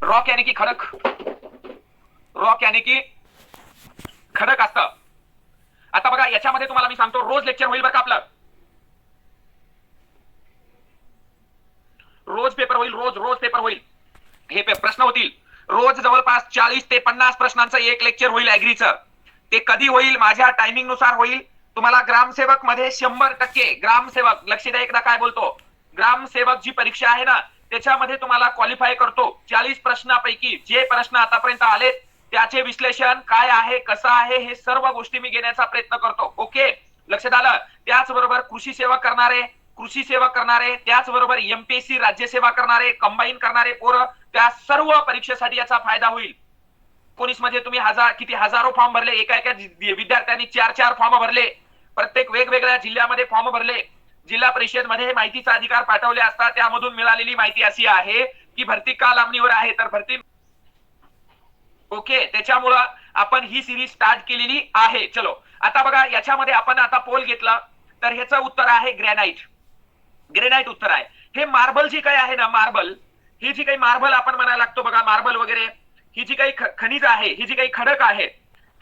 Rock यानी की खडक, रॉक यानी की खडक असतं. आता बघा याच्यामध्ये तुम्हाला मी सांगतो, रोज लेक्चर होईल बरं का आपलं, रोज पेपर होईल, रोज रोज पेपर होईल. हे प्रश्न होतील रोज, जवळपास 40 ते 50 प्रश्नांचं एक लेक्चर होईल ऍग्रीचं. ते कधी होईल? माझ्या टायमिंग नुसार होईल. तुम्हाला ग्रामसेवक मध्ये 100% ग्रामसेवक, लक्ष द्या एकदा काय बोलतो, ग्रामसेवक जी परीक्षा आहे ना त्याच्यामध्ये तुम्हाला क्वालिफाय करतो. 40 प्रश्नापैकी जे प्रश्न आतापर्यंत आले त्याचे विश्लेषण काय आहे, कसं आहे, हे सर्व गोष्टी मी घेण्याचा प्रयत्न करतो. ओके, लक्षात आलं. त्याचबरोबर कृषी सेवा करणारे, कृषी सेवा करणारे, त्याचबरोबर एमपीएससी राज्यसेवा करणारे, कंबाईन करणारे पोरं, त्या सर्व परीक्षेसाठी याचा फायदा होईल. 19 मध्ये तुम्ही किती हजारो फॉर्म भरले, एका एका विद्यार्थ्यांनी 4 फॉर्म भरले, प्रत्येक वेगवेगळ्या जिल्ह्यामध्ये फॉर्म भरले. जिल्हा परिषद मध्ये माहितीचा अधिकार पाठवले असता त्यामधून मिळालेली माहिती अशी आहे की भरती का लांबणीवर आहे, तर भरती. ओके, त्याच्यामुळं आपण ही सिरीज स्टार्ट केलेली आहे. चलो आता बघा याच्यामध्ये आपण आता पोल घेतला तर ह्याचं उत्तर आहे ग्रॅनाइट. ग्रेनाइट उत्तर आहे. हे मार्बल जी काही आहे ना, मार्बल ही जी काही मार्बल आपण म्हणायला लागतो बघा, मार्बल वगैरे ही जी काही खनिज आहे, ही जी काही खडक आहे,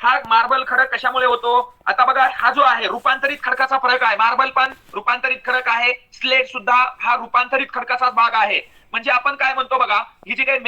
हा मार्बल खडक कशामुळे होतो? आता बघा हा जो आहे रूपांतरित खडकाचा फरक आहे. मार्बल पण रूपांतरित खडक आहे, स्लेट सुद्धा हा रूपांतरित खडकाचा भाग आहे. म्हणजे आपण काय म्हणतो बघा, ही जी काही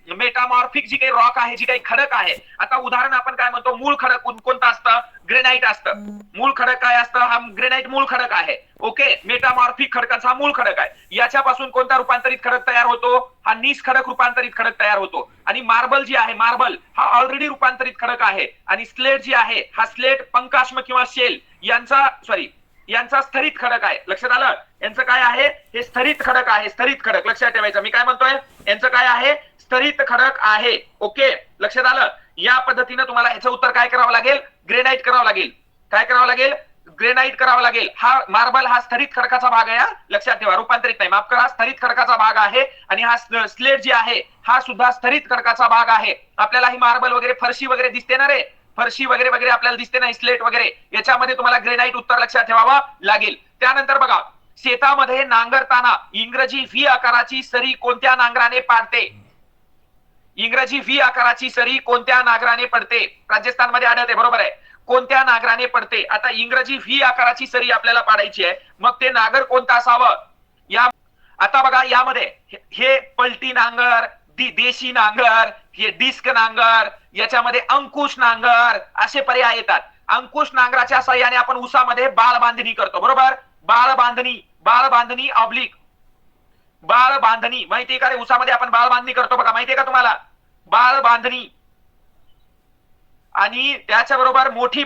मेटामॉर्फिक जी काही रॉक आहे, जी काही खडक आहे, आता उदाहरण आपण काय म्हणतो, मूळ खडक कोणतं असतं? ग्रेनाइट असतं. मूळ खडक काय असतं? हा ग्रेनाइट मूळ खडक आहे. ओके, मेटामॉर्फिक खडकाचा मूळ खडक आहे. याच्यापासून कोणता रूपांतरित खडक तयार होतो? हा निस खडक रूपांतरित खडक तयार होतो. आणि मार्बल जी आहे, मार्बल हा ऑलरेडी रूपांतरित खडक आहे. आणि स्लेट जी आहे, हा स्लेट पंकाश्म किंवा शेल यांचा स्तरित खडक आहे. लक्षात आलं? यांचं काय आहे? हे स्तरित खडक आहे. स्तरित खडक लक्षात ठेवायचं. मी काय म्हणतोय, यांचं काय आहे? स्तरित खडक आहे. ओके, लक्षात आलं? या पद्धतीने तुम्हाला याचं उत्तर काय करावं लागेल? ग्रेनाइट करावं लागेल. काय करावं लागेल? ग्रेनाइट करावं लागेल. हा मार्बल हा स्तरित खडकाचा भाग आहे, लक्षात ठेवा. रूपांतरित नाही, माफ करा, स्तरित खडकाचा भाग आहे. आणि हा स्लेट जी आहे हा सुद्धा स्तरित खडकाचा भाग आहे. आपल्याला ही मार्बल वगैरे, फरशी वगैरे दिसते ना रे, फरशी वगैरे वगैरे आपल्याला दिसते नाही, स्लेट वगैरे, याच्यामध्ये तुम्हाला ग्रेनाइट उत्तर लक्षात ठेवावं लागेल. त्यानंतर बघा, शेतामध्ये नांगरताना इंग्रजी व्ही आकाराची सरी कोणत्या नांगराने पाडते? इंग्रजी व्ही आकाराची सरी कोणत्या नांगराने पडते? राजस्थानमध्ये आढळते, बरोबर आहे. कोणत्या नांगराने पडते? आता इंग्रजी व्ही आकाराची सरी आपल्याला पाडायची आहे, मग ते नांगर कोणतं असावं? या आता बघा यामध्ये हे पलटी नांगर, देशी नांगर, हे डिस्क नांगर, याच्यामध्ये अंकुश नांगर असे पर्याय येतात. अंकुश नांगराच्या साह्याने आपण ऊसामध्ये बाळ बांधणी करतो, बरोबर. बाळ बांधणी ऑब्लिक बाळ बांधणी माहितीये का रे? ऊसामध्ये आपण बाळ बांधणी करतो बघा, माहितीये का तुम्हाला? बाळ बांधणी आणि त्याच्याबरोबर मोठी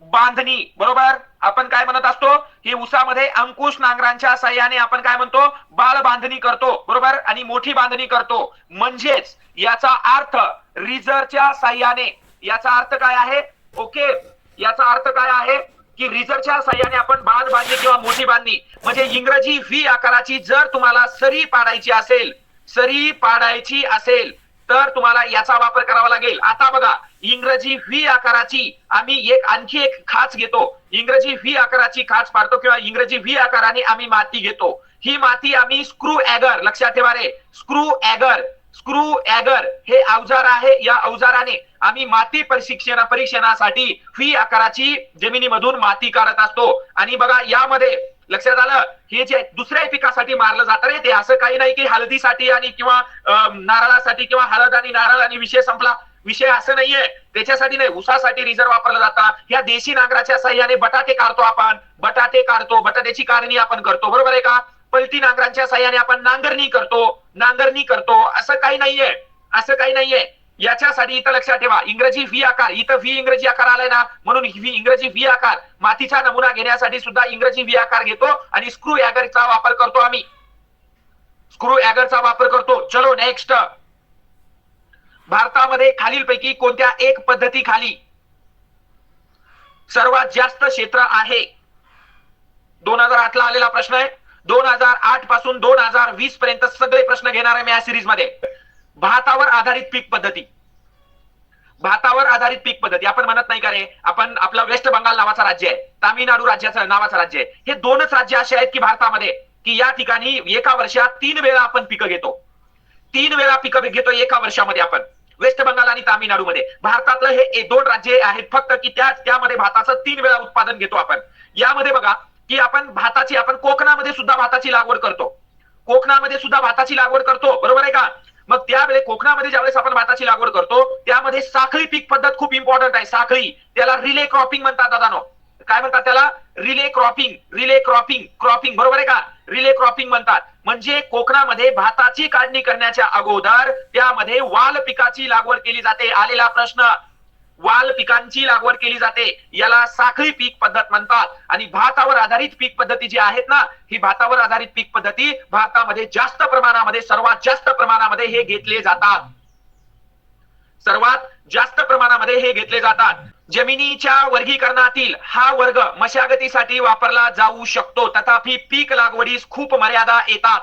बांधणी, बरोबर. आपण काय म्हणत असतो, हे ऊसामध्ये अंकुश नांगरांच्या साह्याने आपण काय म्हणतो? बाळ बांधणी करतो, बरोबर, आणि मोठी बांधणी करतो. म्हणजेच याचा अर्थ रिझरच्या साह्याने, याचा अर्थ काय आहे? ओके, याचा अर्थ काय आहे की रिझरच्या साह्याने आपण बाळ बांधणी किंवा मोठी बांधणी, म्हणजे इंग्रजी व्ही आकाराची जर तुम्हाला सरी पाडायची असेल तर तुम्हाला याचा वापर करावा लागेल. आता बघा, इंग्रजी व्ही आकाराची आम्ही आणखी एक खाच घेतो. इंग्रजी व्ही आकाराची खाच पाडतो किंवा इंग्रजी व्ही आकाराने आम्ही माती घेतो. ही माती आम्ही स्क्रू ॲगर, लक्षात ठेवा रे, स्क्रू ॲगर हे अवजार आहे. या अवजाराने आम्ही माती परीक्षणासाठी व्ही आकाराची जमिनीमधून माती काढत असतो. आणि बघा यामध्ये लक्षात आलं, हे जे दुसऱ्या पिकासाठी मारलं जातं रे, ते असं काही नाही की हळदीसाठी आणि किंवा नारळासाठी किंवा हळद आणि नारळ आणि विषय संपला, विषय असं नाहीये. त्याच्यासाठी नाही, ऊसासाठी रिझर्व वापरलं जातं. या देशी नांगराच्या साह्याने बटाटे काढतो आपण, बटाट्याची काढणी आपण करतो, बरोबर आहे का? पलटी नांगरांच्या साह्याने आपण नांगरणी करतो. असं काही नाहीये. याच्यासाठी इथं लक्षात ठेवा, इंग्रजी व्ही आकार, इथं व्ही इंग्रजी आकार आलाय ना, म्हणून इंग्रजी व्ही आकार मातीचा नमुना घेण्यासाठी सुद्धा इंग्रजी व्ही आकार घेतो आणि स्क्रू ॲगरचा वापर करतो आम्ही. चलो नेक्स्ट. भारतामध्ये खालीलपैकी कोणत्या एक पद्धतीखाली सर्वात जास्त क्षेत्र आहे? 2008 ला आलेला प्रश्न आहे. 2008 पासून 2020 पर्यंत सगळे प्रश्न घेणार आहे मी या सिरीज मध्ये. भातावर आधारित पीक पद्धती आपण म्हणत नाही का रे, आपण आपलं वेस्ट बंगाल नावाचा राज्य आहे, तामिळनाडू राज्याचं नावाचं राज्य आहे. हे दोनच राज्य असे आहेत की भारतामध्ये की या ठिकाणी एका वर्षात 3 वेळा आपण पिकं घेतो. 3 वेळा पिकं घेतो एका वर्षामध्ये आपण. वेस्ट बंगाल आणि तामिळनाडूमध्ये. भारतातलं हे 2 राज्ये आहेत फक्त की त्यामध्ये भाताचं 3 वेळा उत्पादन घेतो आपण. यामध्ये बघा की आपण कोकणामध्ये सुद्धा भाताची लागवड करतो. कोकणामध्ये सुद्धा भाताची लागवड करतो, बरोबर आहे का? मग त्यावेळी कोकणामध्ये ज्यावेळेस आपण भाताची लागवड करतो त्यामध्ये साखळी पीक पद्धत खूप इम्पॉर्टंट आहे. साखळी, त्याला रिले क्रॉपिंग म्हणतात दादानो. काय म्हणतात त्याला? रिले क्रॉपिंग बरोबर आहे का? रिले क्रॉपिंग म्हणतात. म्हणजे कोकणामध्ये भाताची काढणी करण्याच्या अगोदर त्यामध्ये वाल पिकाची लागवड केली जाते. आलेला प्रश्न, वाल पिकांची लागवड केली जाते, याला साखळी पीक पद्धत म्हणतात. आणि भातावर आधारित पीक पद्धती जी आहेत ना, ही भातावर आधारित पीक पद्धती भारतामध्ये सर्वात जास्त प्रमाणामध्ये हे घेतले जातात. सर्वात जास्त प्रमाणामध्ये हे घेतले जातात. जमिनीच्या वर्गीकरणातील हा वर्ग मशागतीसाठी वापरला जाऊ शकतो, तथापि पीक लागवडीस खूप मर्यादा येतात.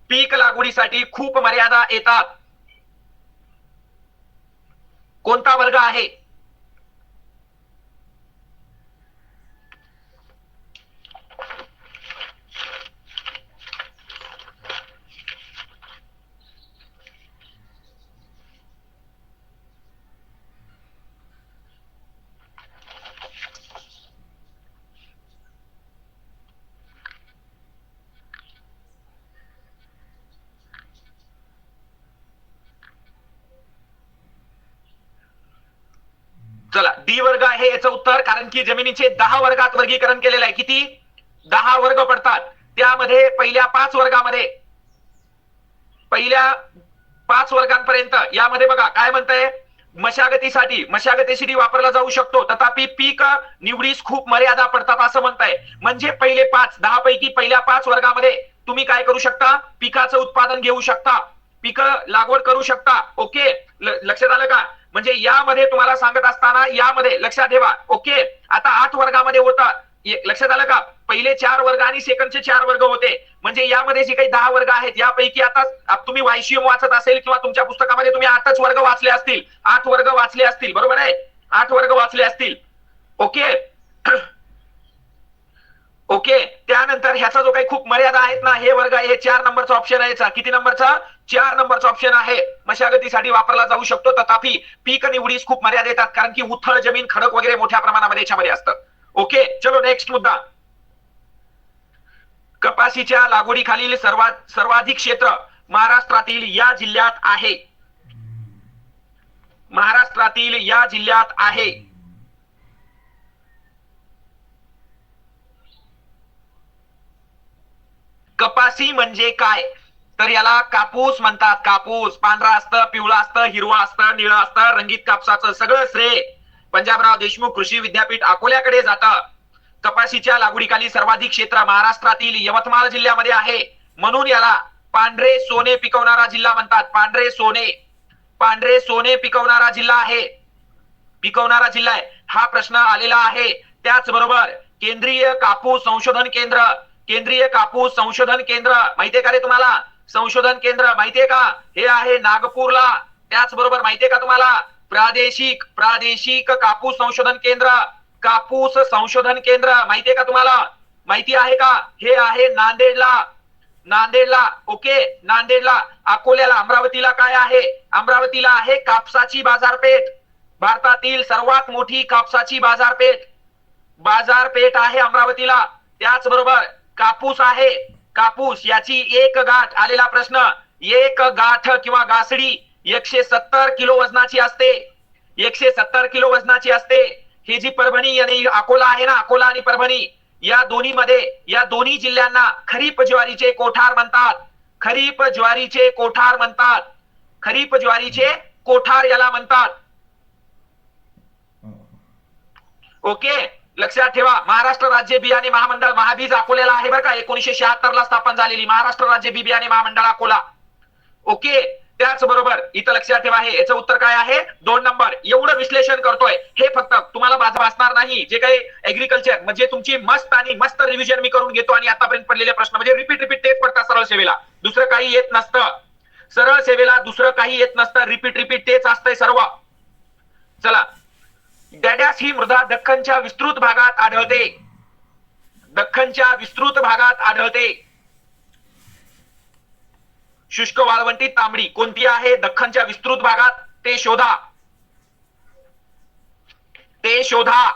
पीक लागवडीसाठी खूप मर्यादा येतात. कोणता वर्ग आहे? चला, डी वर्ग आहे याचं उत्तर. कारण की जमिनीचे 10 वर्गात वर्गीकरण केलेलं आहे. किती? 10 वर्ग पडतात. त्यामध्ये पहिल्या 5 वर्गांपर्यंत यामध्ये बघा काय म्हणतंय, मशागतीसाठी वापरला जाऊ शकतो, तथापि पीक निवडीस खूप मर्यादा पडतात असं म्हणताय. म्हणजे पहिले 10 पैकी पहिल्या 5 वर्गामध्ये तुम्ही काय करू शकता? पिकाचं उत्पादन घेऊ शकता, पिकं लागवड करू शकता. ओके, लक्षात आलं का? म्हणजे यामध्ये तुम्हाला सांगत असताना यामध्ये लक्षात ठेवा. ओके, आता 8 वर्गामध्ये होता, लक्षात आलं का? पहिले 4 वर्ग आणि सेकंडचे 4 वर्ग होते. म्हणजे यामध्ये जे काही 10 वर्ग आहेत यापैकी आता तुम्ही वायशियम वाचत असेल किंवा तुमच्या पुस्तकामध्ये तुम्ही 8च वर्ग वाचले असतील. 8 वर्ग वाचले असतील, बरोबर आहे? 8 वर्ग वाचले असतील. ओके ओके, त्यानंतर ह्याचा जो काही खूप मर्यादा आहेत ना, हे वर्ग आहे 4 नंबरचा ऑप्शन आहे. किती नंबरचा? 4 नंबरचा ऑप्शन आहे. मशागतीसाठी वापरला जाऊ शकतो, तथापि पीक निवडीस खूप मर्यादा येतात, कारण की उथळ जमीन, खडक वगैरे मोठ्या प्रमाणामध्ये याच्यामध्ये असतं. ओके, चलो नेक्स्ट मुद्दा. कपाशीच्या लागवडीखालील सर्वाधिक क्षेत्र महाराष्ट्रातील या जिल्ह्यात आहे. महाराष्ट्रातील या जिल्ह्यात आहे. कपासी म्हणजे काय? तर याला कापूस म्हणतात. कापूस पांढरा असतं, पिवळा असतं, हिरवा असतं, निळं असतं. रंगीत कापसाचं सगळं श्रेय पंजाबराव देशमुख कृषी विद्यापीठ अकोल्याकडे जातं. कपाशीच्या लागवडीखाली सर्वाधिक क्षेत्र महाराष्ट्रातील यवतमाळ जिल्ह्यामध्ये आहे, म्हणून याला पांढरे सोने पिकवणारा जिल्हा म्हणतात. पांढरे सोने पिकवणारा जिल्हा आहे. हा प्रश्न आलेला आहे. त्याचबरोबर केंद्रीय कापूस संशोधन केंद्र माहितीये का रे तुम्हाला? संशोधन केंद्र माहितीये का? हे आहे नागपूरला. त्याचबरोबर माहितीये का तुम्हाला? प्रादेशिक कापूस संशोधन केंद्र माहितीये का तुम्हाला? माहिती आहे का? हे आहे नांदेडला. ओके, नांदेडला. अकोल्याला, अमरावतीला काय आहे? अमरावतीला आहे कापसाची बाजारपेठ. भारतातील सर्वात मोठी कापसाची बाजारपेठ आहे अमरावतीला. त्याचबरोबर कापूस आहे. कापूस याची एक गाठ, आलेला प्रश्न, एक गाठ किंवा गासडी 170 किलो वजनाची असते. 170 किलो वजनाची असते. ही जी परभणी आणि अकोला आहे ना, अकोला आणि परभणी या दोन्ही जिल्ह्यांना खरीप ज्वारीचे कोठार याला म्हणतात. ओके, लक्षात ठेवा. महाराष्ट्र राज्य बियाणे महामंडळ महाबीज अकोल्याला आहे बरं का. 1976 ला स्थापन झालेली महाराष्ट्र राज्य बियाणे महामंडळ अकोला. ओके, त्याचबरोबर इथं लक्षात ठेवा, हे याचं उत्तर काय आहे? 2 नंबर. एवढं विश्लेषण करतोय, हे फक्त तुम्हाला भासणार नाही. जे काही ऍग्रिकल्चर म्हणजे तुमची मस्त रिव्हिजन मी करून घेतो आणि आतापर्यंत पडलेले प्रश्न म्हणजे रिपीट तेच पडतात सरळ सेवेला. दुसरं काही येत नसतं. रिपीट तेच असतंय सर्व. चला, डॅड्यास ही मृदा दख्खनच्या विस्तृत भागात आढळते. दख्खनच्या विस्तृत भागात आढळते. शुष्क वाळवंटी तांबडी कोणती आहे दख्खनच्या विस्तृत भागात? ते शोधा, ते शोधा.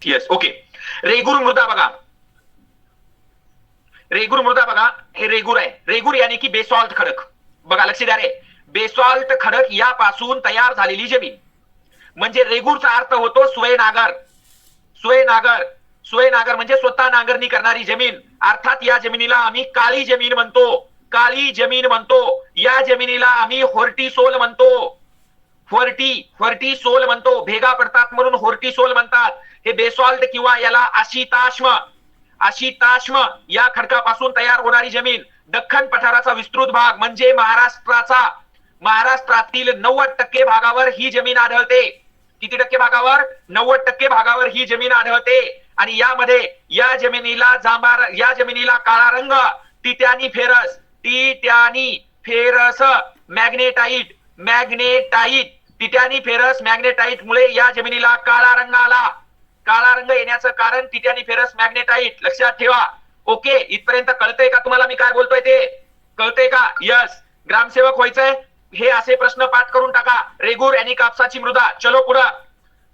Yes, okay. रेगूर मृदा बघा, रेगूर मृदा बघा, हे रेगूर आहे. रेगूर यानी की बेसॉल्ट खडक. बघा लक्ष द्या रे, बेसॉल्ट खडक यापासून तयार झालेली जमीन म्हणजे रेगूरचा अर्थ होतो स्वयंनागर. स्वयंनागर, स्वयंनागर म्हणजे स्वतः नांगरणी करणारी जमीन. अर्थात या जमिनीला आम्ही काळी जमीन म्हणतो, काळी जमीन म्हणतो. या जमिनीला आम्ही होर्टी सोल म्हणतो, होर्टी सोल म्हणतो. भेगा पडतात म्हणून होर्टी सोल म्हणतात. हे बेसॉल्ट किंवा याला आशिताश्म, आशिताश्म या खडकापासून तयार होणारी जमीन. दख्खन पठाराचा विस्तृत भाग म्हणजे महाराष्ट्राचा, महाराष्ट्रातील 90% भागावर ही जमीन आढळते. किती टक्के भागावर? 90% भागावर ही जमीन आढळते. आणि यामध्ये या जमिनीला जांभार, या जमिनीला काळा रंग, टिट्यानी फेरस, टिट्यानी फेरस, मॅग्नेटाइट, मॅग्नेटाइट, टिट्यानी फेरस मॅग्नेटाइट मुळे या जमिनीला काळा रंग आला. काळा रंग येण्याचं कारण टिट्यानी फेरस मॅग्नेटाइट. लक्षात ठेवा. ओके, इथपर्यंत कळतंय का तुम्हाला मी काय बोलतोय ते? कळतंय का? यस. ग्रामसेवक व्हायचंय हे असे प्रश्न पाठ करून टाका. रेगूर आणि कापसाची मृदा. चलो पुढं.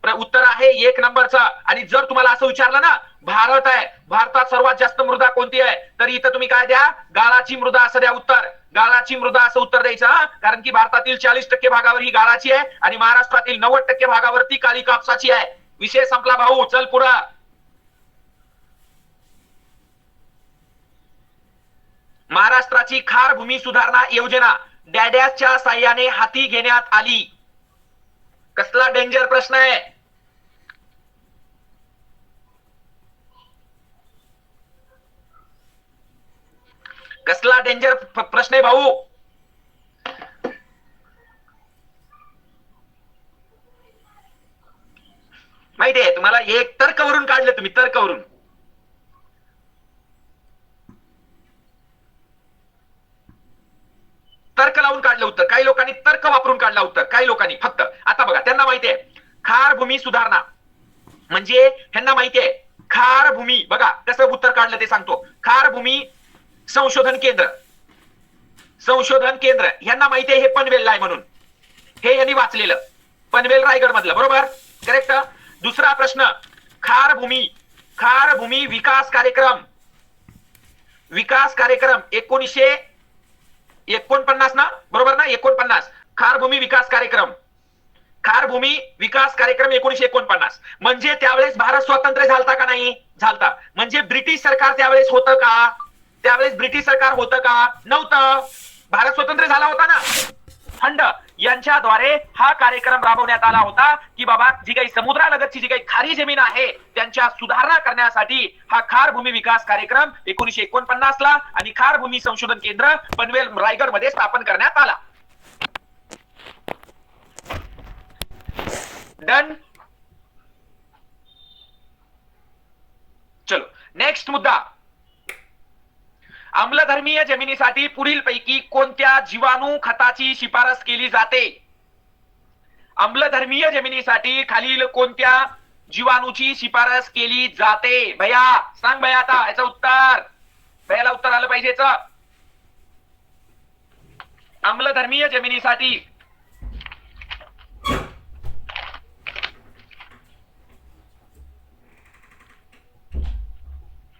उत्तर आहे 1 नंबरचा. आणि जर तुम्हाला असं विचारलं ना भारत आहे, भारतात सर्वात जास्त मृदा कोणती आहे, तर इथं तुम्ही काय द्या? गाळाची मृदा असं द्या उत्तर. गाळाची मृदा असं उत्तर द्यायचं. कारण की भारतातील 40% भागावर ही गाळाची आहे आणि महाराष्ट्रातील 90% भागावरती काळी कापसाची आहे. विषय संपला भाऊ. चल पुढं. महाराष्ट्राची खार भूमी सुधारणा योजना डॅडॅसच्या साह्याने हाती घेण्यात आली. कसला डेंजर प्रश्न आहे. कसला डेंजर प्रश्न आहे भाऊ. माहिती आहे तुम्हाला. एक तर्कवरून काढलं तुम्ही, तर्कवरून. तर्क लावून काढलं उत्तर. काही लोकांनी तर्क वापरून काढलं उत्तर, काही लोकांनी फक्त. आता बघा, त्यांना माहिती आहे खार भूमी सुधारणा म्हणजे, ह्यांना माहिती आहे खार भूमी. बघा कसं उत्तर काढलं ते सांगतो. खार भूमी संशोधन केंद्र, संशोधन केंद्र ह्यांना माहिती आहे हे पनवेलला आहे म्हणून. हे यांनी वाचलेलं. पनवेल रायगड मधलं. बरोबर, करेक्ट. दुसरा प्रश्न, खार भूमी, खार भूमी विकास कार्यक्रम, विकास कार्यक्रम 1949 ना, बरोबर ना? 49 खार भूमी विकास कार्यक्रम, खार भूमी विकास कार्यक्रम 1949. म्हणजे त्यावेळेस भारत स्वतंत्र झालता का नाही? झालता. म्हणजे ब्रिटिश सरकार त्यावेळेस होतं का? त्यावेळेस ब्रिटिश सरकार होतं का? नव्हतं. भारत स्वतंत्र झाला होता ना. फंड यांच्याद्वारे हा कार्यक्रम राबवण्यात आला होता की बाबा जी काही समुद्रालगतची जी काही खारी जमीन आहे त्यांच्या सुधारणा करण्यासाठी हा खार भूमी विकास कार्यक्रम 1949 ला आणि खार भूमी संशोधन केंद्र पनवेल रायगड मध्ये स्थापन करण्यात आला. डन. चलो नेक्स्ट मुद्दा. आम्लधर्मीय जमिनीसाठी पुढील पैकी कोणत्या जीवाणू खताची शिफारस केली जाते? आम्लधर्मीय जमिनीसाठी खालील कोणत्या जीवाणूची शिफारस केली जाते? भैया सांग भैया, आता याचं उत्तर. भैयाला उत्तर आलं पाहिजे. आम्लधर्मीय जमिनीसाठी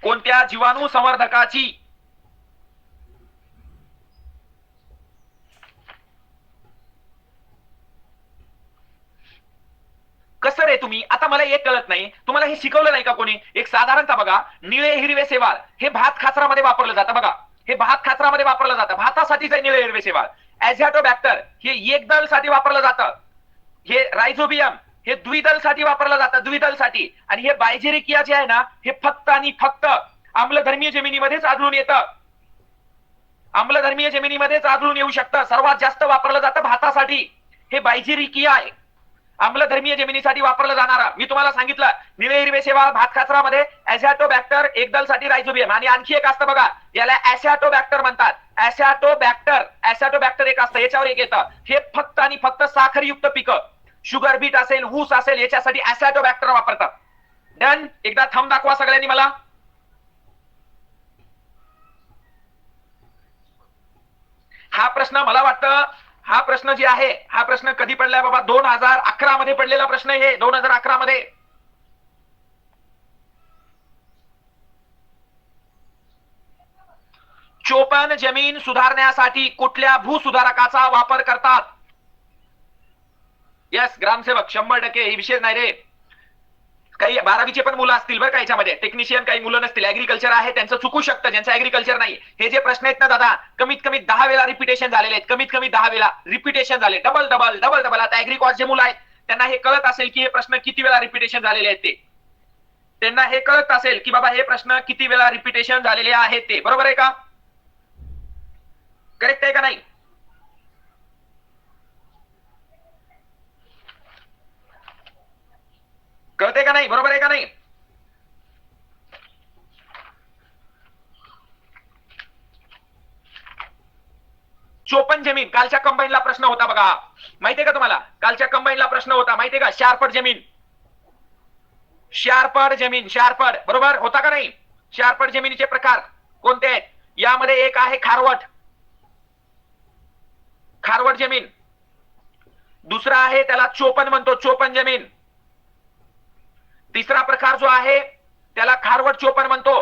कोणत्या जीवाणू संवर्धकाची कसं रे तुम्ही? आता मला एक कळत नाही, तुम्हाला हे शिकवलं नाही का कोणी? एक साधारणतः बघा, निळे हिरवे शेवाळ हे भात खाचरामध्ये वापरलं जातं. बघा हे भात खाचरामध्ये वापरलं जातं. भातासाठीच आहे निळे हिरवे शेवाळ. ॲझॅटोबॅक्टर हे एकदल साठी वापरलं जातं. हे रायझोबियम हे द्विदल साठी वापरलं जातं, द्विदल साठी. आणि हे बायजेरिकिया जे आहे ना, हे फक्त आणि फक्त आम्लधर्मीय जमिनीमध्येच आढळून येतं. आम्लधर्मीय जमिनीमध्येच आढळून येऊ शकतं. सर्वात जास्त वापरलं जातं भातासाठी. हे बायजेरिकिया आहे, आम्लधर्मीय जमिनीसाठी वापरलं जाणारा. मी तुम्हाला सांगितलं निळे हिरवे शेवाळ भात खाचरामध्ये ॲझॅटोबॅक्टर, एकदल साठी रायझोबियम. आणि आणखी एक असतं बघा, याला ॲसॅटोबॅक्टर म्हणतात. ऍसॅटोबॅक्टर एक असतं, याच्यावर एक येतं. हे फक्त आणि फक्त साखरयुक्त पिकं, शुगर बीट असेल, ऊस असेल, याच्यासाठी ऍसॅटोबॅक्टर वापरतात. डन. एकदा थंब दाखवा सगळ्यांनी मला. हा प्रश्न मला वाटतं, हा प्रश्न जे आहे, हा प्रश्न कधी पडलाय बाबा? 2011 मध्ये पडलेला प्रश्न आहे. 2011 मध्ये. चोपन जमीन सुधारण्यासाठी कुठल्या भूसुधारकाचा वापर करतात? यस, ग्रामसेवक. 100% ही विषय नाही रे. काही 12वीचे पण मुलं असतील बरं का याच्यामध्ये, टेक्निशियन काही मुलं नसतील, ऍग्रिकल्चर आहे त्यांचं चुकू शकतं, ज्यांचं ऍग्रिकल्चर नाही. हे जे प्रश्न आहेत ना दादा, कमीत कमी 10 वेळा रिपिटेशन झालेले आहेत, कमीत कमी 10 वेळा रिपिटेशन झाले, डबल डबल डबल डबल. आता ऍग्रिकॉस जे मुलं आहेत त्यांना हे कळत असेल की हे प्रश्न किती वेळा रिपिटेशन झालेले आहेत, ते त्यांना हे कळत असेल की बाबा हे प्रश्न किती वेळा रिपिटेशन झालेले आहेत ते. बरोबर आहे का? करेक्ट आहे का नाही? कळते का नाही? बरोबर आहे का नाही? चोपन जमीन, कालच्या कंबाईनला प्रश्न होता बघा, माहितीये का तुम्हाला? कालच्या कंबाईनला प्रश्न होता, माहितीये का? शार्पड जमीन, शार्पड जमीन, शार्पड. बरोबर होता का नाही? शार्पड जमिनीचे प्रकार कोणते आहेत? यामध्ये एक आहे खारवट, खारवट जमीन. दुसरा आहे त्याला चोपन म्हणतो, चोपन जमीन. तिसरा प्रकार जो आहे त्याला खारवट चोपन म्हणतो,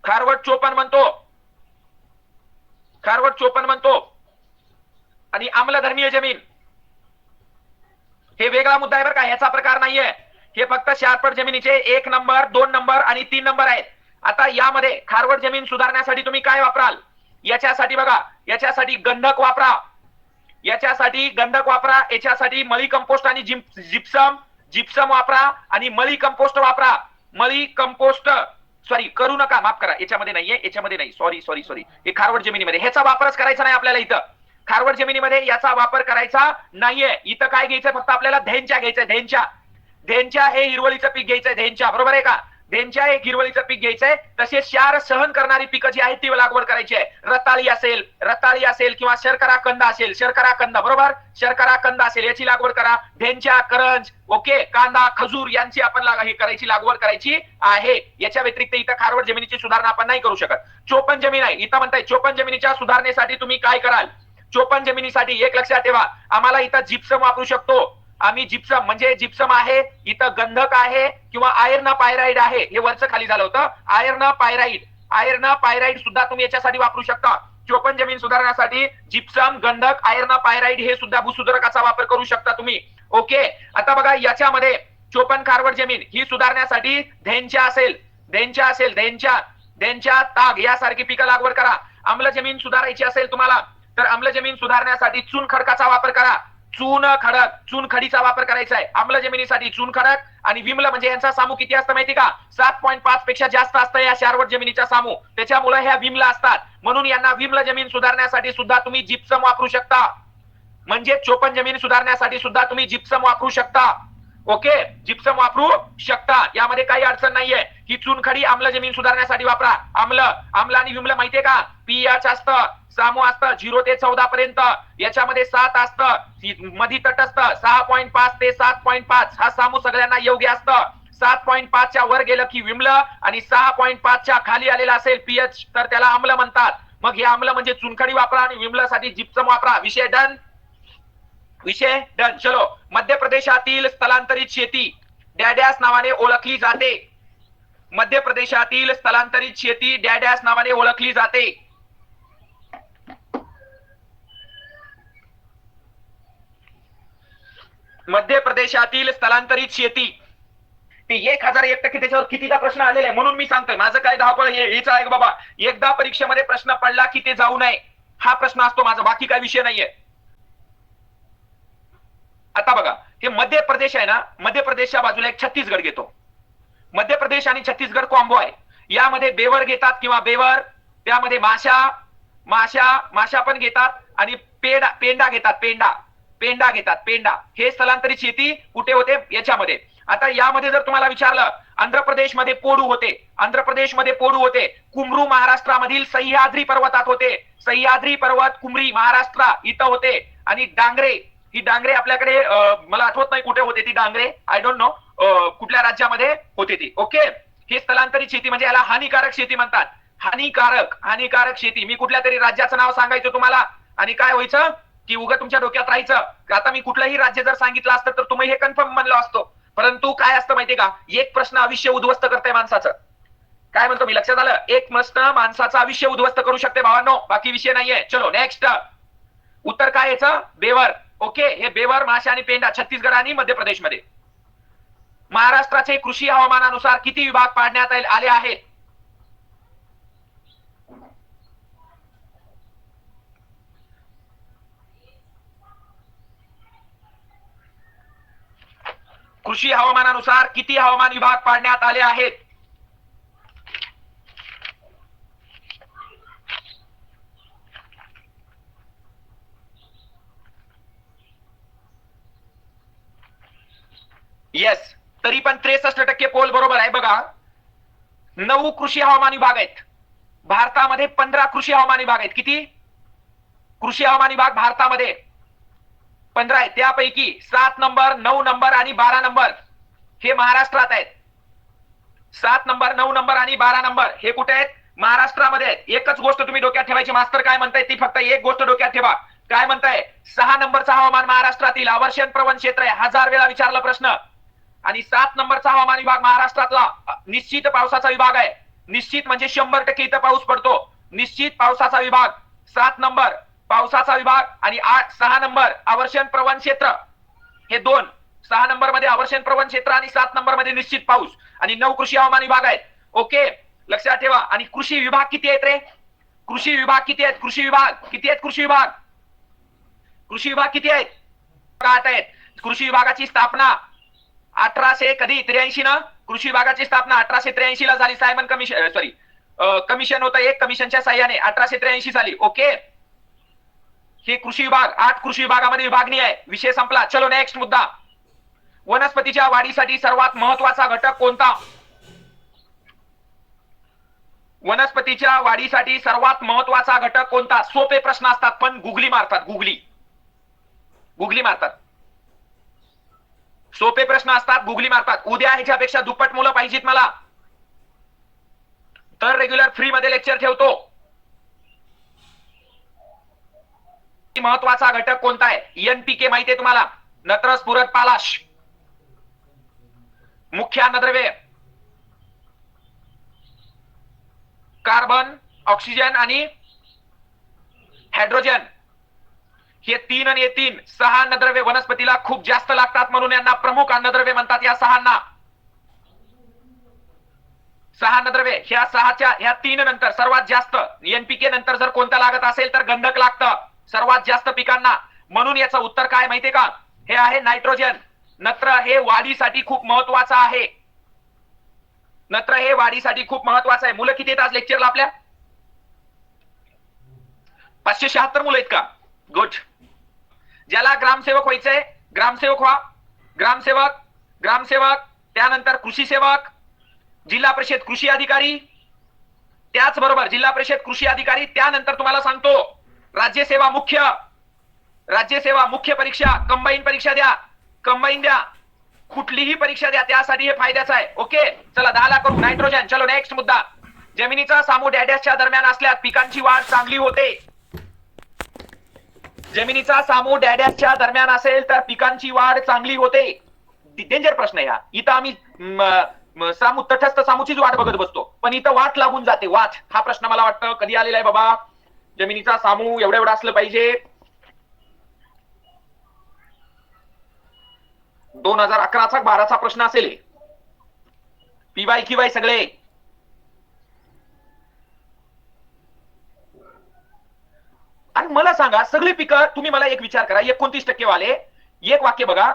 खारवट चोपन म्हणतो, खारवट चोपन म्हणतो. आणि आम्लधर्मीय जमीन, हे वेगळा मुद्दा आहे बरं का, ह्याचा प्रकार नाहीये. हे फक्त शार्पड जमिनीचे 1 नंबर, 2 नंबर आणि 3 नंबर आहेत. आता यामध्ये खारवट जमीन सुधारण्यासाठी तुम्ही काय वापराल? याच्यासाठी बघा, याच्यासाठी गंधक वापरा, याच्यासाठी गंधक वापरा, याच्यासाठी मळी कंपोस्ट आणि जिप्सम, जिप्सम वापरा आणि मळी कंपोस्ट वापरा. मळी कंपोस्ट, सॉरी करू नका, माफ करा, याच्यामध्ये नाहीये, याच्यामध्ये नाही, सॉरी सॉरी सॉरी, हे खारवट जमिनीमध्ये ह्याचा वापरच करायचा नाही आपल्याला. इथं खारवट जमिनीमध्ये याचा वापर करायचा नाहीये. इथं काय घ्यायचंय? फक्त आपल्याला धेंच्या घ्यायचंय, धेंच्या. धेंच्या हे हिरवळीचं पीक घ्यायचंय, धेंच्या. बरोबर आहे का? धेंच्या एक हिरवळीचं पीक घ्यायचंय. तसेच क्षार सहन करणारी पिकं जी आहेत ती लागवड करायची आहे. रताळी असेल, रताळी असेल किंवा शर्करा कंद असेल, शर्करा कंद, बरोबर, शर्करा कंद असेल, याची लागवड करा. धेंच्या, करंज, ओके, कांदा, खजूर यांची आपण हे करायची, लागवड करायची आहे. याच्या व्यतिरिक्त इथं खारवट जमिनीची सुधारणा आपण नाही करू शकत. चोपन जमीन आहे, इथं म्हणताय चोपन जमिनीच्या सुधारणेसाठी तुम्ही काय कराल? चोपन जमिनीसाठी एक लक्षात ठेवा, आम्हाला इथं जिप्सम वापरू शकतो आम्ही. जिप्सम म्हणजे जिप्सम आहे, इथं गंधक आहे किंवा आयर्न पायराइड आहे. हे वरचं खाली झालं होतं, आयर्न पायराइड, आयर्न पायराइड सुद्धा तुम्ही याच्यासाठी वापरू शकता. चोपन जमीन सुधारण्यासाठी जिप्सम, गंधक, आयर्न पायराइड हे सुद्धा भूसुधारकाचा वापर करू शकता तुम्ही. ओके. आता बघा याच्यामध्ये चोपन खारवट जमीन ही सुधारण्यासाठी धेंच्या असेल, धेंच्या असेल, धेंच्या, धेंच्या, ताग यासारखी पिकं लागवड करा. आम्ल जमीन सुधारायची असेल तुम्हाला तर आम्ल जमीन सुधारण्यासाठी चून खडकाचा वापर करा. चून खडक, चून खडीचा वापर करायचा आहे आम्ल जमिनीसाठी. चून खडक आणि विम्ल म्हणजे यांचा सामू किती असतं माहिती का? 7.5 पेक्षा जास्त असतं या शारवट जमिनीचा सामू, त्याच्यामुळे ह्या विम्ल असतात. म्हणून यांना विम्ल जमीन सुधारण्यासाठी सुद्धा तुम्ही जिप्सम वापरू शकता. म्हणजे चोपन जमीन सुधारण्यासाठी सुद्धा तुम्ही जिप्सम वापरू शकता. ओके, जिप्सम वापरू शकता, यामध्ये काही अडचण नाहीये. ही चुनखडी आम्ल जमीन सुधारण्यासाठी वापरा. आम्ल, आम्ल आणि विम्ल माहितीये का? पीएच असतं, सामू असतं 0 ते 14 पर्यंत, याच्यामध्ये 7 असतं, मधी तटस्थ 6.5 ते 7.5 हा सामू सगळ्यांना योग्य असतं. 7.5 च्या वर गेलं की विम्ल आणि 6.5 च्या खाली आलेला असेल पीएच तर त्याला आम्ल म्हणतात. मग हे आम्ल म्हणजे चुनखडी वापरा आणि विम्लसाठी जिप्सम वापरा. विषय डन, विषय डन. चलो, मध्य प्रदेशातील स्थलांतरित शेती डॅडॅस नावाने ओळखली जाते. मध्य प्रदेशातील स्थलांतरित शेती डॅडॅस नावाने ओळखली जाते. मध्य प्रदेशातील स्थलांतरित शेती, ते 1001% त्याच्यावर कितीदा प्रश्न आलेला आहे. म्हणून मी सांगतोय माझं काय धावपळ हेच आहे बाबा. एकदा परीक्षेमध्ये प्रश्न पडला की ते जाऊ नये हा प्रश्न असतो माझा, बाकी काय विषय नाहीये. आता बघा, हे मध्य प्रदेश आहे ना, मध्य प्रदेशच्या बाजूला एक छत्तीसगड घेतो. मध्य प्रदेश आणि छत्तीसगड कॉम्बो आहे. यामध्ये बेवर घेतात किंवा बेवर, त्यामध्ये माशा, माशा, माशा पण घेतात आणि पेंडा घेतात, पेंडा, पेंडा घेतात, पेंडा. हे स्थलांतरित शेती कुठे होते? याच्यामध्ये आता यामध्ये जर तुम्हाला विचारलं, आंध्र प्रदेशमध्ये पोडू होते, आंध्र प्रदेशमध्ये पोडू होते, कुमरू महाराष्ट्रामधील सह्याद्री पर्वतात होते, सह्याद्री पर्वत कुमरी महाराष्ट्र इथं होते, आणि डांगरे, ही डांगरे आपल्याकडे मला आठवत नाही कुठे होते ती डांगरे, आय डोंट नो कुठल्या राज्यामध्ये होते ती. ओके, हे स्थलांतरित शेती म्हणजे याला हानिकारक शेती म्हणतात. हानिकारक शेती. मी कुठल्या तरी राज्याचं नाव सांगायचं तुम्हाला आणि काय व्हायचं की उगा तुमच्या डोक्यात राहायचं आता मी कुठलंही राज्य जर सांगितलं असतं तर तुम्ही हे कन्फर्म म्हणलं असतो. परंतु काय असतं माहितीये का, एक प्रश्न आयुष्य उद्ध्वस्त करते माणसाचं. काय म्हणतो मी, लक्षात आलं? एक प्रश्न माणसाचं आयुष्य उद्ध्वस्त करू शकते भावांनो, बाकी विषय नाहीये. चलो नेक्स्ट, उत्तर काय याचं? बेवर. ओके, हे बेवर, माशा आणि पेंडा छत्तीसगड आणि मध्य प्रदेशमध्ये. महाराष्ट्राचे कृषी हवामानानुसार किती विभाग पाडण्यात आले आहेत? कृषी हवामानानुसार किती हवामान विभाग पाडण्यात आले आहेत? येस, तरी पण 63% पोल बरोबर आहे. बघा, 9 कृषी हवामान विभाग आहेत भारतामध्ये, 15 कृषी हवामान विभाग आहेत. किती कृषी हवामान विभाग भारतामध्ये? 15 आहेत. त्यापैकी 7 नंबर, 9 नंबर आणि 12 नंबर हे महाराष्ट्रात आहेत. 7 नंबर, 9 नंबर आणि 12 नंबर हे कुठे आहेत? महाराष्ट्रामध्ये आहेत. एकच गोष्ट तुम्ही डोक्यात ठेवायची, मास्तर काय म्हणताय ती फक्त एक गोष्ट डोक्यात ठेवा. काय म्हणताय? 6 नंबरचा हवामान महाराष्ट्रातील अवर्षण प्रवण क्षेत्र आहे, 1000 वेळा विचारला प्रश्न. आणि 7 नंबरचा हवामान विभाग महाराष्ट्रातला निश्चित पावसाचा विभाग आहे. निश्चित म्हणजे 100% इथं पाऊस पडतो. निश्चित पावसाचा विभाग 7 नंबर पावसाचा विभाग, आणि 6 नंबर अवर्षण प्रवण क्षेत्र. हे दोन, 6 नंबर मध्ये अवर्षण प्रवण क्षेत्र आणि 7 नंबर मध्ये निश्चित पाऊस, आणि 9 कृषी हवामान विभाग आहेत. ओके, लक्षात ठेवा. आणि कृषी विभाग किती आहेत रे? कृषी विभाग किती आहेत? कृषी विभाग किती आहेत? कृषी विभाग किती आहेत? 8 आहेत. कृषी विभागाची स्थापना 1883 ना, कृषी विभागाची स्थापना 1883 ला झाली. सायमन कमिशन, सॉरी कमिशन होतं एक, कमिशनच्या साह्याने 1883 साली. ओके, हे कृषी विभाग, 8 कृषी विभागामध्ये विभागणी आहे. विषय संपला. चलो नेक्स्ट मुद्दा, वनस्पतीच्या वाढीसाठी सर्वात महत्वाचा घटक कोणता? वनस्पतीच्या वाढीसाठी सर्वात महत्वाचा घटक कोणता? सोपे प्रश्न असतात पण गुगली मारतात. गुगली मारतात. सोपे प्रश्न असतात, गुगली मारतात. उद्या ह्याच्यापेक्षा दुप्पट मुलं पाहिजेत मला, तर रेग्युलर फ्री मध्ये लेक्चर ठेवतो. महत्वाचा घटक कोणता आहे? एनपीके माहिती आहे तुम्हाला? नत्र, स्फुरद, पालाश, मुख्य अन्नद्रव्य, कार्बन, ऑक्सिजन आणि हायड्रोजन. हे 3 आणि 3 6 अन्नद्रव्य वनस्पतीला खूप जास्त लागतात, म्हणून यांना प्रमुख अन्नद्रव्य म्हणतात. या 6 अन्नद्रव्य, ह्या 3 नंतर सर्वात जास्त एनपीके नंतर जर कोणता लागत असेल तर गंधक लागतं सर्वात जास्त पिकांना. म्हणून याचं उत्तर काय माहितीये का? हे आहे नायट्रोजन. नत्र हे वाढीसाठी खूप महत्वाचं आहे. नत्र हे वाढीसाठी खूप महत्वाचं आहे. मुलं किती आहेत आज लेक्चरला आपल्या? 576 मुलं आहेत का? गुड. ज्याला ग्रामसेवक व्हायचंय, ग्रामसेवक व्हा. ग्रामसेवक, त्यानंतर कृषी सेवक, जिल्हा परिषद कृषी अधिकारी, त्याचबरोबर जिल्हा परिषद कृषी अधिकारी, त्यानंतर तुम्हाला सांगतो राज्यसेवा मुख्य परीक्षा, कंबाईन परीक्षा द्या, कुठलीही परीक्षा द्या, त्यासाठी हे फायद्याचं आहे. ओके, चला 10 ला करू. नायट्रोजन. चलो नेक्स्ट मुद्दा, जमिनीचा सामू डॅडॅशच्या दरम्यान असल्यास पिकांची वाढ चांगली होते. जमिनीचा सामू डॅडॅशच्या दरम्यान असेल तर पिकांची वाढ चांगली होते. डेंजर प्रश्न आहे हा. इथं आम्ही सामू, तटस्थ सामूचीच वाट बघत बसतो, पण इथं वाट लागून जाते. वाट हा प्रश्न मला वाटतं कधी आलेला आहे बाबा? जमिनीचा सामू एवढं असलं पाहिजे. 2011चा 12चा प्रश्न असेल. पीवाय किवाय सगळे. आणि मला सांगा, सगळे पिकं, तुम्ही मला एक विचार करा, 29% वाले, एक वाक्य बघा,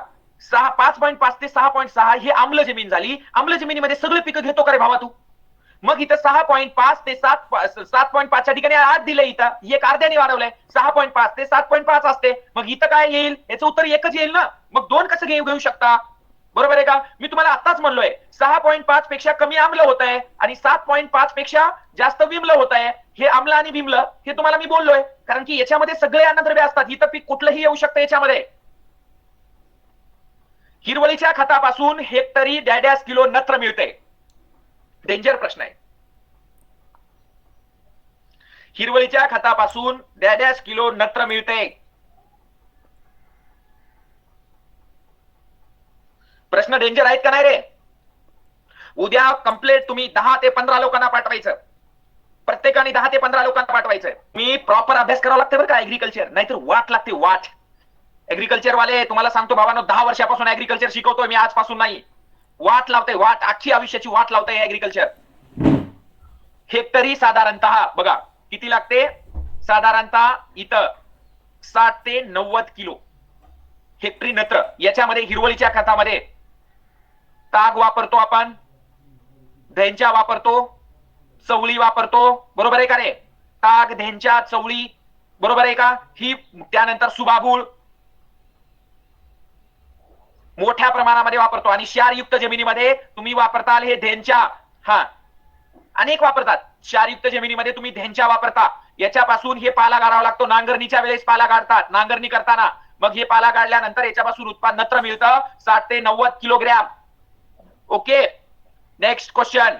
5.5 ते 6.6 ही आम्ल जमीन झाली. आम्ल जमिनीमध्ये सगळे पिकं घेतो का रे भावा तू? मग इथं 6.5 ते 7.5 च्या ठिकाणी 8 दिले. इथं एक अर्ध्याने वाढवलंय, 6.5 ते 7.5 असते. मग इथं काय येईल? याचं उत्तर एकच येईल ना. मग 2 कसं घेऊ शकता? बरोबर आहे का? मी तुम्हाला आताच म्हणलोय 6.5 पेक्षा कमी आम्ल होत आहे आणि 7.5 पेक्षा जास्त विम्ल होत आहे. हे आम्ल आणि विम्ल हे तुम्हाला मी बोललोय, कारण की याच्यामध्ये सगळे अन्नद्रव्य असतात. इथं पीक कुठलंही येऊ शकतं याच्यामध्ये. हिरवळीच्या खतापासून हेक्टरी 1.5 किलो नत्र मिळते. डेंजर प्रश्न आहे. हिरवळीच्या खतापासून 1.5 किलो नत्र मिळते. प्रश्न डेंजर आहेत का नाही रे? उद्या कंप्लेंट तुम्ही 10 ते 15 लोकांना पाठवायचं. प्रत्येकाने 10 ते 15 लोकांना पाठवायचं. मी प्रॉपर अभ्यास करावा लागते बरं का ऍग्रिकल्चर, नाहीतर वाट लागते वाट. ऍग्रिकल्चर वाले तुम्हाला सांगतो बाबांनो, 10 वर्षापासून ऍग्रिकल्चर शिकवतोय मी, आजपासून नाही. वाट लावते वाट, अख्खी आयुष्याची वाट लावते ऍग्रिकल्चर. हेक्टरी साधारणतः बघा किती लागते, साधारणतः इथं 60 ते 90 किलो हेक्टरी नत्र. याच्यामध्ये हिरवळीच्या खतामध्ये ताग वापरतो आपण, धेंचा वापरतो, चवळी वापरतो, बरोबर आहे का रे? ताग, धेंचा, चवळी, बरोबर आहे का? ही त्यानंतर सुबाबूळ मोठ्या प्रमाणामध्ये वापरतो. आणि क्षारयुक्त जमिनीमध्ये तुम्ही वापरताल हे धेंचा. हा, अनेक वापरतात. क्षारयुक्त जमिनीमध्ये तुम्ही धेंचा वापरता. याच्यापासून हे पाला काढावा लागतो. नांगरणीच्या वेळेस पाला काढतात, नांगरणी करताना. मग हे पाला काढल्यानंतर याच्यापासून उत्पादन नत्र मिळतं 60 ते 90 किलोग्रॅम. Okay, next question.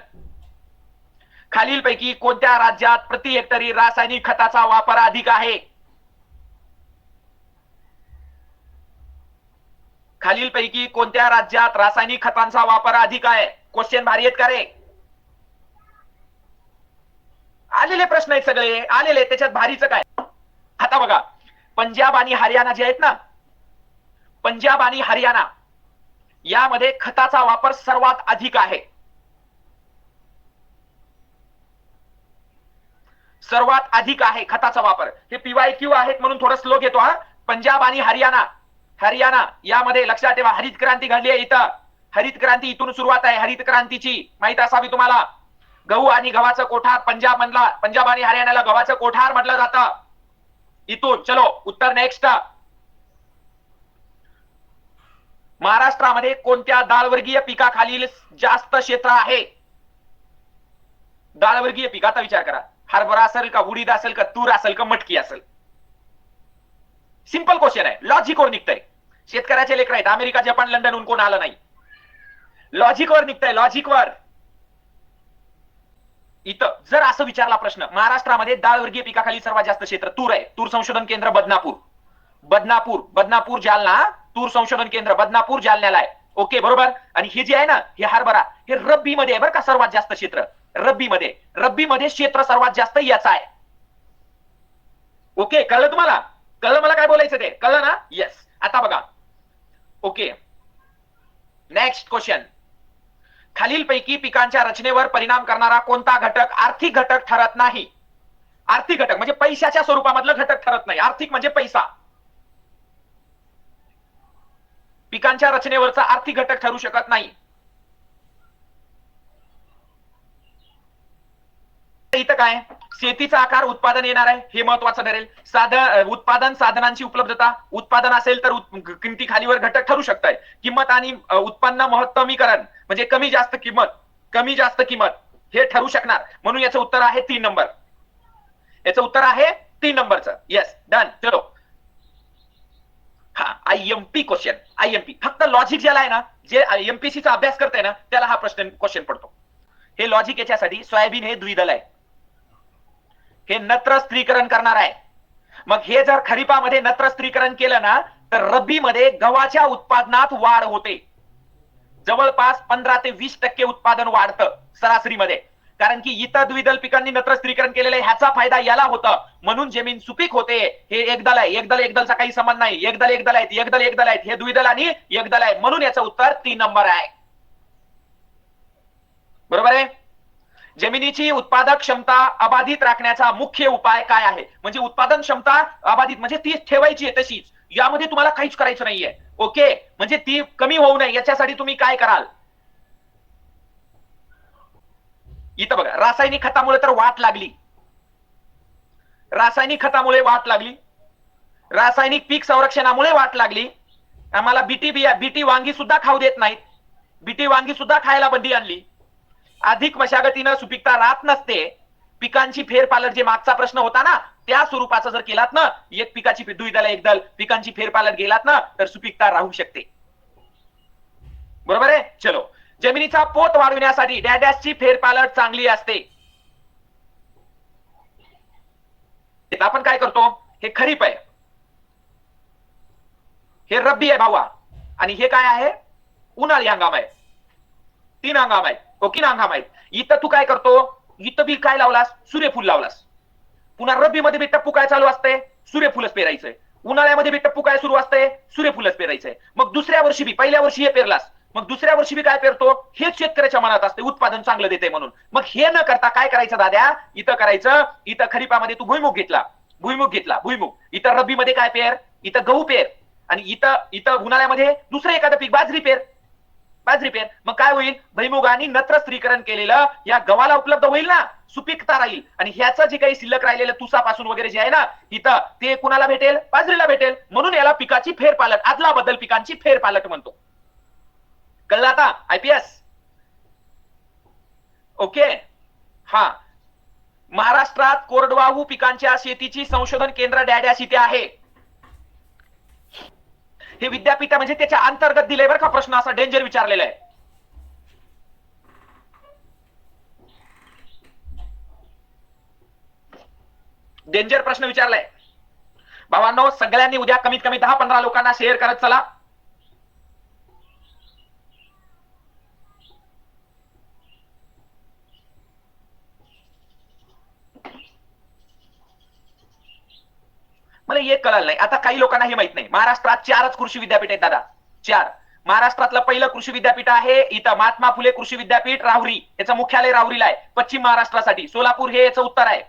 खालीलपैकी कोणत्या राज्यात प्रति हेक्टरी रासायनिक खताचा वापर अधिक आहे? खालीलपैकी कोणत्या राज्यात रासायनिक खतांचा वापर अधिक आहे? क्वेश्चन भारी आहेत का रे? आलेले प्रश्न आहेत सगळे, आलेले, त्याच्यात भारीचं काय? आता बघा, पंजाब आणि हरियाणा जे आहेत ना, पंजाब आणि हरियाणा यामध्ये खताचा वापर सर्वात अधिक आहे. सर्वात अधिक आहे खताचा वापर. हे PYQ आहेत म्हणून थोडं स्लो घेतो हा. पंजाब आणि हरियाणा, हरियाणा यामध्ये लक्षात ठेवा, हरित क्रांती घडली आहे इथं. हरित क्रांती इथून सुरुवात आहे. हरित क्रांतीची माहित असावी तुम्हाला. गहू आणि गव्हाचं कोठार पंजाब म्हणला, पंजाब आणि हरियाणाला गव्हाचं कोठार म्हटलं जातं इथून. चलो उत्तर नेक्स्ट. महाराष्ट्रामध्ये कोणत्या डाळवर्गीय पिकाखालील जास्त क्षेत्र आहे? डाळवर्गीय पिकाचा विचार करा. हरभरा असेल का, उडीद असेल का, तूर असेल का, मटकी असेल? सिंपल क्वेश्चन आहे, लॉजिकवर निघतंय. शेतकऱ्याचे लेकर आहेत. अमेरिका, जपान, लंडनहून कोण आलं नाही. लॉजिकवर निघतंय, लॉजिकवर. इथं जर असं विचारला प्रश्न, महाराष्ट्रामध्ये डाळवर्गीय पिकाखाली सर्वात जास्त क्षेत्र तूर आहे. तूर संशोधन केंद्र बदनापूर, बदनापूर, बदनापूर जालना. तूर संशोधन केंद्र बदनापूर जालन्याला आहे. ओके, बरोबर. आणि हे जे आहे ना, हे हरभरा, हे रब्बी मध्ये आहे बरं का सर्वात जास्त क्षेत्र. रब्बी मध्ये, रब्बी मध्ये क्षेत्र सर्वात जास्त याचा आहे. ओके, कळलं तुम्हाला? कळलं मला काय बोलायचं ते? कळलं ना? येस. आता बघा, ओके, नेक्स्ट क्वेश्चन. खालीलपैकी पिकांच्या रचनेवर परिणाम करणारा कोणता घटक आर्थिक घटक ठरत नाही? आर्थिक घटक म्हणजे पैशाच्या स्वरूपामधलं घटक ठरत नाही. आर्थिक म्हणजे पैसा. पिकांच्या रचनेवरचा आर्थिक घटक ठरू शकत नाही. इथं काय, शेतीचा आकार, उत्पादन येणार आहे, हे महत्वाचं ठरेल. उत्पादन साधनांची उपलब्धता, उत्पादन असेल तर किमती खालीवर घटक ठरू शकतात. किंमत आणि उत्पन्न महत्तमीकरण म्हणजे कमी जास्त किंमत, कमी जास्त किंमत हे ठरू शकणार. म्हणून याचं उत्तर आहे 3 नंबर. याचं उत्तर आहे 3 नंबरचं. Yes, done. चलो, हा IMP क्वेश्चन. IMP फक्त लॉजिक ज्याला आहे ना, जे MPSC चा अभ्यास करते ना, त्याला हा प्रश्न क्वेश्चन पडतो. हे लॉजिक याच्यासाठी, सोयाबीन हे द्विदल आहे, हे नत्र स्त्रीकरण करणार आहे. मग हे जर खरीपामध्ये नत्र स्त्रीकरण केलं ना, तर रब्बीमध्ये गव्हाच्या उत्पादनात वाढ होते. जवळपास 15 ते 20% उत्पादन वाढतं सरासरीमध्ये. कारण की इतर द्विदल पिकांनी नत्र स्त्रीकरण केलेलं आहे, ह्याचा फायदा याला होता. म्हणून जमीन सुपीक होते. हे एकदल आहे, एकदल एकदलचा काही संबंध नाही. एकदल एकदल आहेत, एकदल एकदल आहेत, हे द्विदल आणि एकदल आहे. म्हणून याचं उत्तर 3 नंबर आहे. बरोबर आहे. जमिनीची उत्पादक क्षमता अबाधित राखण्याचा मुख्य उपाय काय आहे? म्हणजे उत्पादन क्षमता अबाधित म्हणजे ती ठेवायची आहे तशीच, यामध्ये तुम्हाला काहीच करायचं नाहीये. ओके, म्हणजे ती कमी होऊ नये याच्यासाठी तुम्ही काय कराल? इथं बघा, रासायनिक खतामुळे तर वाट लागली, रासायनिक खतामुळे वाट लागली, रासायनिक पीक संरक्षणामुळे वाट लागली. आम्हाला बीटी वांगी सुद्धा खाऊ देत नाहीत. बीटी वांगी सुद्धा खायला बंदी आणली. अधिक मशागतीनं सुपीकता राहत नसते. पिकांची फेरपालट जे मागचा प्रश्न होता ना, त्या स्वरूपाचा जर केलात ना, एक पिकाची द्विदल एक दल पिकांची फेरपालट गेलात ना, तर सुपीकता राहू शकते. बरोबर आहे. चलो, जमिनीचा पोत वाढविण्यासाठी डॅडॅसची फेरपालट चांगली असते. आपण काय करतो, हे खरीप आहे, हे रब्बी आहे भावा, आणि हे काय आहे, उन्हाळी हंगाम आहे. 3 हंगाम आहेत. ओके, 3 हंगाम आहेत. इथं तू काय करतो, इथं बी काय लावलास, सूर्यफूल लावलास. पुन्हा रब्बी मध्ये बी टप्पू काय चालू असते, सूर्यफूलच पेरायचंय. उन्हाळ्यामध्ये बी टप्पू काय सुरू असते, सूर्यफूलच पेरायचंय. मग दुसऱ्या वर्षी बी, पहिल्या वर्षी हे पेरलास, मग दुसऱ्या वर्षी बी काय पेरतो, हेच शेतकऱ्याच्या मनात असते, उत्पादन चांगलं देते म्हणून. मग हे न करता काय करायचं दाद्या, इथं करायचं, इथं खरीपामध्ये तू भुईमुग घेतला, भुईमुग. इथं रब्बी मध्ये काय पेर, इथं गहू पेर, आणि इथं उन्हाळ्यामध्ये दुसरं एखादं पीक बाजरी पेर. मग काय होईल, भुईमुगाने नत्र स्त्रीकरण केलेलं या गव्हाला उपलब्ध होईल ना, सुपीकता राहील. आणि ह्याचं जे काही शिल्लक राहिलेलं तुसापासून वगैरे जे आहे ना इथं, ते कुणाला भेटेल, बाजरीला भेटेल. म्हणून याला पिकाची फेरपालट, आदला बदल पिकांची फेरपालट म्हणतो. कळलं आता आयपीएस? ओके. हा, महाराष्ट्रात कोरडवाहू पिकांच्या शेतीची संशोधन केंद्र डॅडॅश इथे आहे. हे विद्यापीठ म्हणजे त्याच्या अंतर्गत दिले बरं का. प्रश्न असा डेंजर विचारलेला आहे. डेंजर प्रश्न विचारलाय भावांनो. सगळ्यांनी उद्या कमीत कमी 10-15 लोकांना शेअर करत चला. मला एक कळलं नाही, आता काही लोकांना हे माहित नाही, महाराष्ट्रात 4च कृषी विद्यापीठ आहेत दादा, 4. महाराष्ट्रातलं पहिलं कृषी विद्यापीठ आहे इथं महात्मा फुले कृषी विद्यापीठ राहुरी, याचं मुख्यालय राहुरीला आहे. पश्चिम महाराष्ट्रासाठी सोलापूर हे याचं उत्तर आहे.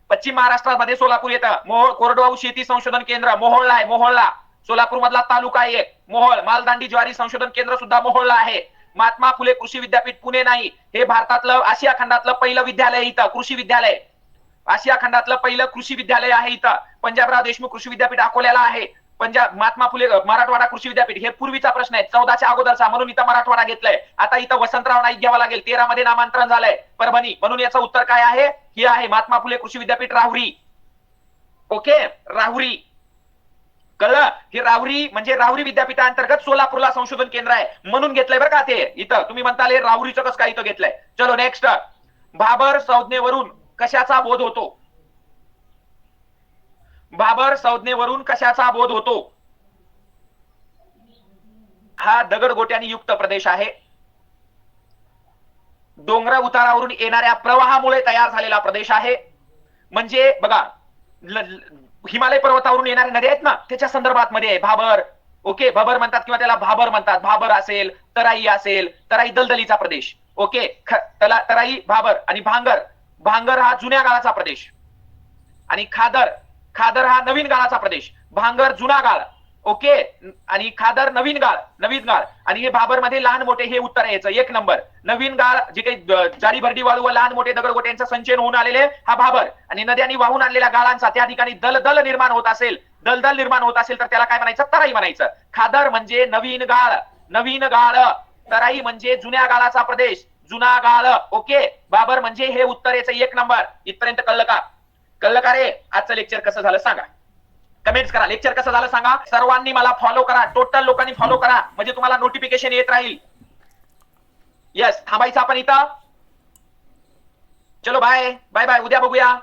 पश्चिम महाराष्ट्रामध्ये सोलापूर येतं. मोहोळ कोरडवाहू शेती संशोधन केंद्र मोहोळला आहे. मोहोळला सोलापूर मधला तालुका आहे मोहोळ. मालदांडी ज्वारी संशोधन केंद्र सुद्धा मोहोळला आहे. महात्मा फुले कृषी विद्यापीठ पुणे नाही, हे भारतातलं आशिया खंडातलं पहिलं विद्यालय इथं, कृषी विद्यालय. आशिया खंडातलं पहिलं कृषी विद्यालय आहे इथं. पंजाबराव देशमुख कृषी विद्यापीठ अकोल्याला आहे. पंजाब महात्मा फुले मराठवाडा कृषी विद्यापीठ, हे पूर्वीचा प्रश्न आहे, 14च्या अगोदरचा, म्हणून इथं मराठवाडा घेतलाय. आता इथं वसंतराव नाईक घ्यावा लागेल, 13 मध्ये नामांतरण झालंय, परभणी. म्हणून याचं उत्तर काय आहे, हे आहे महात्मा फुले कृषी विद्यापीठ राहुरी. ओके, राहुरी. कळलं? हे राहुरी म्हणजे राहुरी विद्यापीठांतर्गत सोलापूरला संशोधन केंद्र आहे म्हणून घेतलंय बरं का ते इथं. तुम्ही म्हणताल राहुरीचं कसं काय इथं घेतलंय. चलो नेक्स्ट. भाबर संज्ञेवरून कशाचा बोध होतो, भाबर संज्ञेवरून कशाचा बोध होतो. हा दगडगोट्यांनी युक्त प्रदेश आहे. डोंगर उतारावरून येणाऱ्या प्रवाहामुळे तयार झालेला प्रदेश आहे. म्हणजे बघा, हिमालय पर्वतावरून येणाऱ्या नद्या आहेत ना, त्याच्या संदर्भात मध्ये आहे भाबर. ओके, भाबर म्हणतात किंवा त्याला भाबर म्हणतात. भाबर असेल, तराई असेल, तराई दलदलीचा प्रदेश. ओके, तराई, भाबर आणि भांगर हा जुन्या काळाचा प्रदेश, आणि खादर हा नवीन काळाचा प्रदेश. भांगर जुना काळ, ओके, आणि खादर नवीन काळ. आणि हे भाबर मध्ये लहान मोठे हे उत्तर यायचं 1 नंबर. नवीन काळ जे काही जाडी भरडी वाळू व लहान मोठे दगडगोट्यांचं संचयन होऊन आलेले हा भाबर. आणि नद्यांनी वाहून आणलेल्या गाळांचा त्या ठिकाणी दलदल निर्माण होत असेल, तर त्याला काय म्हणायचं, तराई म्हणायचं. खादर म्हणजे नवीन गाळ. तराई म्हणजे जुन्या गाळाचा प्रदेश, जुना गाळ. ओके, भाबर म्हणजे हे उत्तर याचं 1 नंबर. इथपर्यंत कळलं का रे? आजचं लेक्चर कसं झालं सांगा, कमेंट्स करा. लेक्चर कसं झालं सांगा. सर्वांनी मला फॉलो करा, टोटल लोकांनी फॉलो करा, म्हणजे तुम्हाला नोटिफिकेशन येत राहील. येस, थांबायचं आपण इथं. चलो बाय बाय बाय, उद्या बघूया.